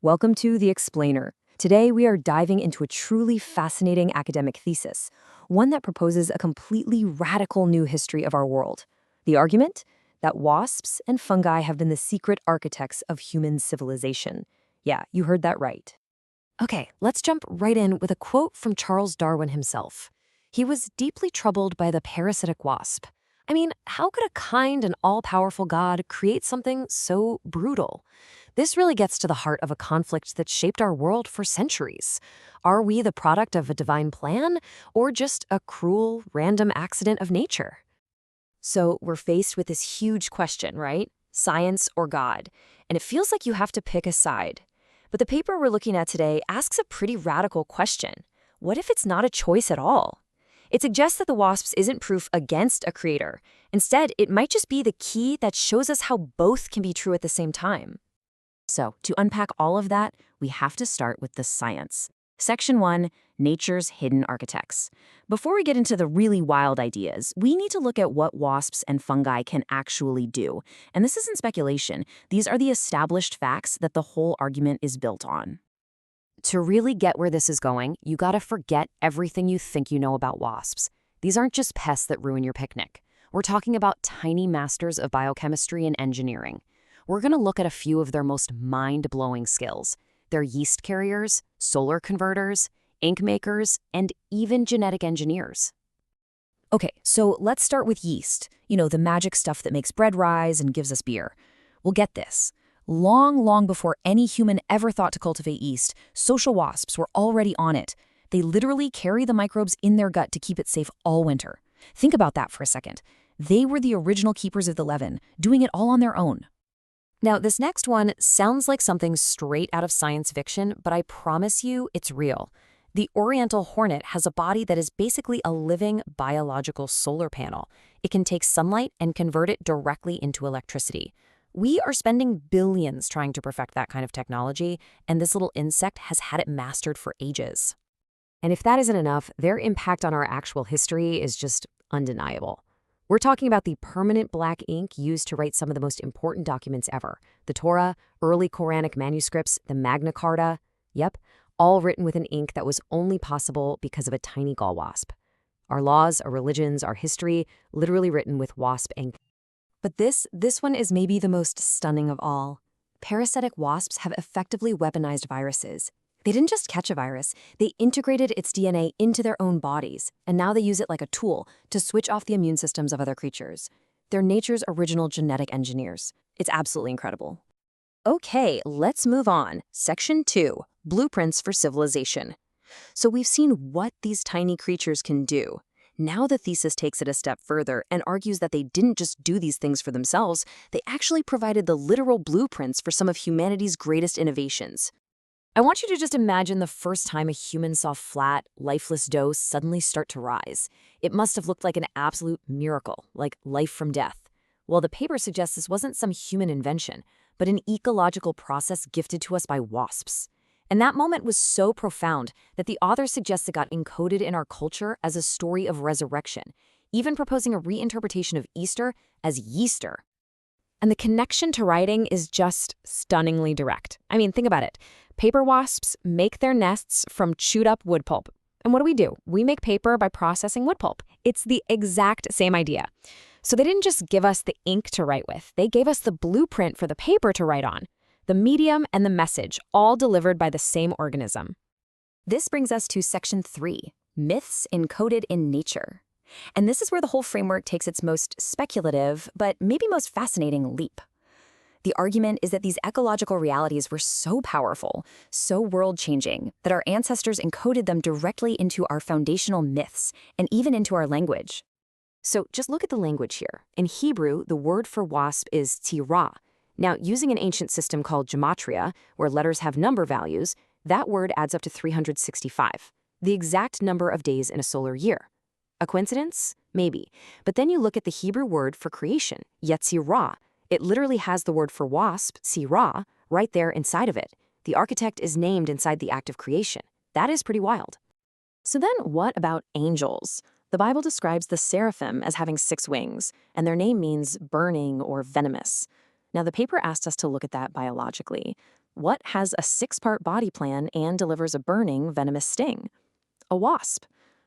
Welcome to The Explainer. Today, we are diving into a truly fascinating academic thesis, one that proposes a completely radical new history of our world. The argument? That wasps and fungi have been the secret architects of human civilization. Yeah, you heard that right. Okay, let's jump right in with a quote from Charles Darwin himself. He was deeply troubled by the parasitic wasp. I mean, how could a kind and all-powerful God create something so brutal? This really gets to the heart of a conflict that shaped our world for centuries. Are we the product of a divine plan, or just a cruel, random accident of nature? So we're faced with this huge question, right? Science or God? And it feels like you have to pick a side. But the paper we're looking at today asks a pretty radical question. What if it's not a choice at all? It suggests that the wasps isn't proof against a creator. Instead, it might just be the key that shows us how both can be true at the same time. So, to unpack all of that, we have to start with the science. Section 1, Nature's Hidden Architects. Before we get into the really wild ideas, we need to look at what wasps and fungi can actually do. And this isn't speculation. These are the established facts that the whole argument is built on. To really get where this is going, you gotta forget everything you think you know about wasps. These aren't just pests that ruin your picnic. We're talking about tiny masters of biochemistry and engineering. We're gonna look at a few of their most mind-blowing skills. They're yeast carriers, solar converters, ink makers, and even genetic engineers. Okay, so let's start with yeast. You know, the magic stuff that makes bread rise and gives us beer. Well, get this. Long before any human ever thought to cultivate yeast, social wasps were already on it. They literally carry the microbes in their gut to keep it safe all winter. Think about that for a second. They were the original keepers of the leaven, doing it all on their own. Now, this next one sounds like something straight out of science fiction, but I promise you it's real. The oriental hornet has a body that is basically a living biological solar panel. It can take sunlight and convert it directly into electricity. We are spending billions trying to perfect that kind of technology, and this little insect has had it mastered for ages. And if that isn't enough, their impact on our actual history is just undeniable. We're talking about the permanent black ink used to write some of the most important documents ever. The Torah, early Quranic manuscripts, the Magna Carta. Yep, all written with an ink that was only possible because of a tiny gall wasp. Our laws, our religions, our history, literally written with wasp ink. But this one is maybe the most stunning of all. Parasitic wasps have effectively weaponized viruses. They didn't just catch a virus, they integrated its DNA into their own bodies, and now they use it like a tool to switch off the immune systems of other creatures. They're nature's original genetic engineers. It's absolutely incredible. Okay, let's move on. Section 2, Blueprints for Civilization. So we've seen what these tiny creatures can do. Now the thesis takes it a step further and argues that they didn't just do these things for themselves, they actually provided the literal blueprints for some of humanity's greatest innovations. I want you to just imagine the first time a human saw flat, lifeless dough suddenly start to rise. It must have looked like an absolute miracle, like life from death. Well, the paper suggests this wasn't some human invention, but an ecological process gifted to us by wasps. And that moment was so profound that the author suggests it got encoded in our culture as a story of resurrection, even proposing a reinterpretation of Easter as Yeaster. And the connection to writing is just stunningly direct. I mean, think about it. Paper wasps make their nests from chewed up wood pulp. And what do? We make paper by processing wood pulp. It's the exact same idea. So they didn't just give us the ink to write with. They gave us the blueprint for the paper to write on. The medium and the message, all delivered by the same organism. This brings us to Section 3, Myths Encoded in Nature. And this is where the whole framework takes its most speculative, but maybe most fascinating leap. The argument is that these ecological realities were so powerful, so world-changing, that our ancestors encoded them directly into our foundational myths and even into our language. So just look at the language here. In Hebrew, the word for wasp is tirah. Now, using an ancient system called gematria, where letters have number values, that word adds up to 365, the exact number of days in a solar year. A coincidence? Maybe. But then you look at the Hebrew word for creation, yetzirah. It literally has the word for wasp, sirah, right there inside of it. The architect is named inside the act of creation. That is pretty wild. So then what about angels? The Bible describes the seraphim as having 6 wings, and their name means burning or venomous. Now, the paper asked us to look at that biologically. What has a 6-part body plan and delivers a burning, venomous sting? A wasp.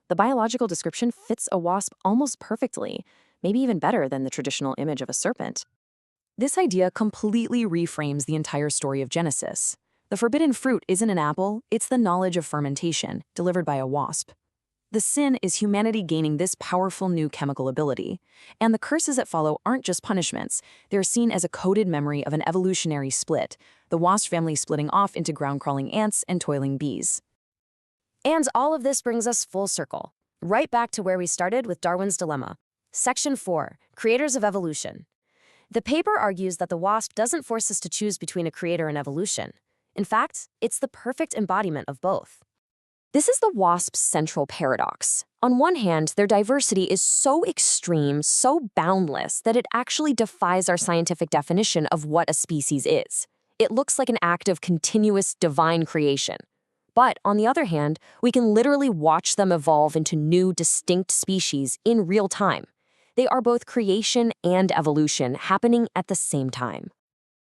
The biological description fits a wasp almost perfectly, maybe even better than the traditional image of a serpent. This idea completely reframes the entire story of Genesis. The forbidden fruit isn't an apple, it's the knowledge of fermentation, delivered by a wasp. The sin is humanity gaining this powerful new chemical ability. And the curses that follow aren't just punishments, they're seen as a coded memory of an evolutionary split, the wasp family splitting off into ground-crawling ants and toiling bees. And all of this brings us full circle, right back to where we started with Darwin's dilemma. Section 4, Creators of Evolution. The paper argues that the wasp doesn't force us to choose between a creator and evolution. In fact, it's the perfect embodiment of both. This is the wasp's central paradox. On one hand, their diversity is so extreme, so boundless, that it actually defies our scientific definition of what a species is. It looks like an act of continuous divine creation. But on the other hand, we can literally watch them evolve into new, distinct species in real time. They are both creation and evolution happening at the same time.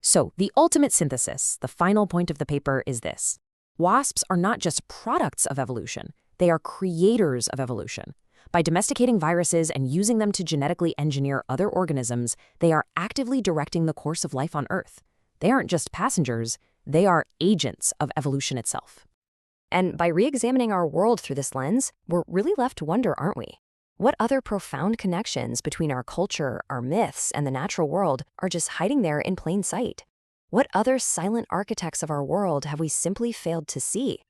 So, the ultimate synthesis, the final point of the paper, is this. Wasps are not just products of evolution, they are creators of evolution. By domesticating viruses and using them to genetically engineer other organisms, they are actively directing the course of life on Earth. They aren't just passengers, they are agents of evolution itself. And by re-examining our world through this lens, we're really left to wonder, aren't we? What other profound connections between our culture, our myths, and the natural world are just hiding there in plain sight? What other silent architects of our world have we simply failed to see?